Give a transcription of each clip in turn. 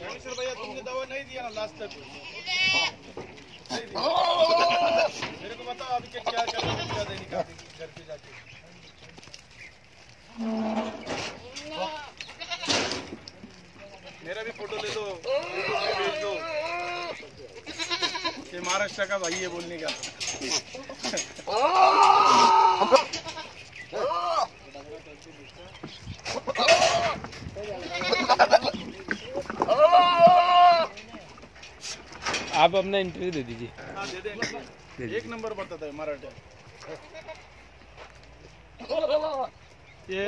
रामेश्वर भैया तुमने दवा नहीं दिया ना लास्ट तक। मेरे को बताओ अभी क्या क्या करना है घर पे जाके। मेरा भी फोटो ले लो, भेज दो। ये महाराष्ट्र का भाई है बोलने का। आप अपना इंटरव्यू दे दीजिए। हाँ दे देंगे, एक नंबर बताता है मराठी। ये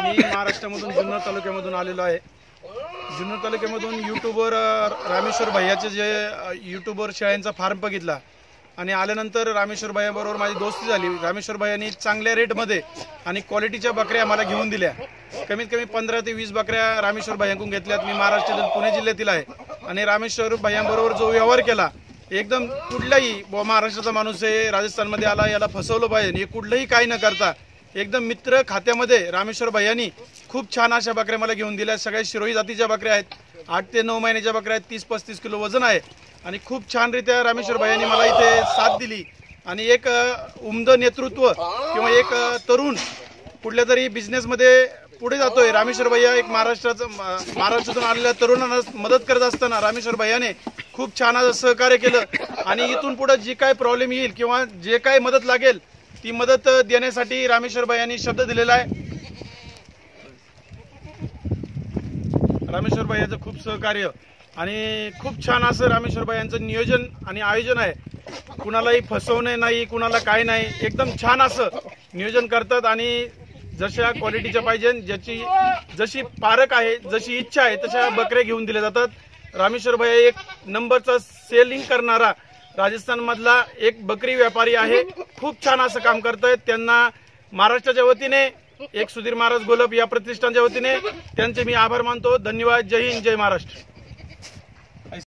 मी महाराष्ट्रामधून जुन्नर तालुक्यामधून आलेलो आहे। जुन्नर तालुक्यामधून यूट्यूबवर रामेश्वर भैयाचे जे यूट्यूबवर शेळ्यांचा फार्म बघितला आणि आल्यानंतर रामेश्वर भैयाबरोबर माझी दोस्ती झाली। रामेश्वर भैयांनी चांगल्या रेटमध्ये आणि क्वालिटीच्या बकऱ्या मला घेऊन दिल्या। कमीत कमी 15 ते 20 बकऱ्या रामेश्वर भैयांकडून घेतल्यात। मी महाराष्ट्रातील पुणे जिल्ह्यातील आहे आणि रामेश्वर भैयांबरोबर जो व्यवहार केला एकदम कुठलाही महाराष्ट्राचा माणूस आहे राजस्थानमध्ये आला याला फसवलं पाहिजे हे कुठलंही काही न करता एकदम मित्र खात्यामध्ये रामेश्वर भैयांनी खूप छान अशा बकऱ्या मला घेऊन दिल्या। सगळ्या शिरोही जातीच्या बकऱ्या आहेत, 8 ते 9 महिन्याच्या बकऱ्या आहेत, 30-35 किलो वजन आहे आणि खूप छानरित्या रामेश्वर भैयांनी मला इथे साथ दिली आणि एक उमद नेतृत्व किंवा एक तरुण कुठल्या तरी बिझनेसमध्ये पुढे जातोय। रामेश्वर भैया एक महाराष्ट्रातून आलेल्या तरुणांना मदत करत असताना रामेश्वर भैयाने खूप छान असं सहकार्य केलं आणि इथून पुढे जी काय प्रॉब्लेम येईल किंवा जे काय मदत लागेल ती मदत देण्यासाठी रामेश्वर भैयांनी शब्द दिलेला आहे। रामेश्वर भैयाचं खूप सहकार्य आणि खूप छान असं रामेश्वर भैयांचं नियोजन आणि आयोजन आहे। कुणालाही फसवणे नाही, कुणाला काय नाही, एकदम छान असं नियोजन करतात आणि जशा क्वालिटीच्या पाहिजे ज्याची जशी पारख आहे जशी इच्छा आहे तशा बकऱ्या घेऊन दिल्या जातात। रामेश्वर भैया एक नंबरचा सेलिंग करणारा राजस्थान मधला एक बकरी व्यापारी आहे। खूप छान असं काम करतायत। त्यांना महाराष्ट्राच्या वतीने एक सुधीर महाराज गोलप या प्रतिष्ठानच्या वतीने त्यांचे मी आभार मानतो। धन्यवाद। जय हिंद, जय महाराष्ट्र।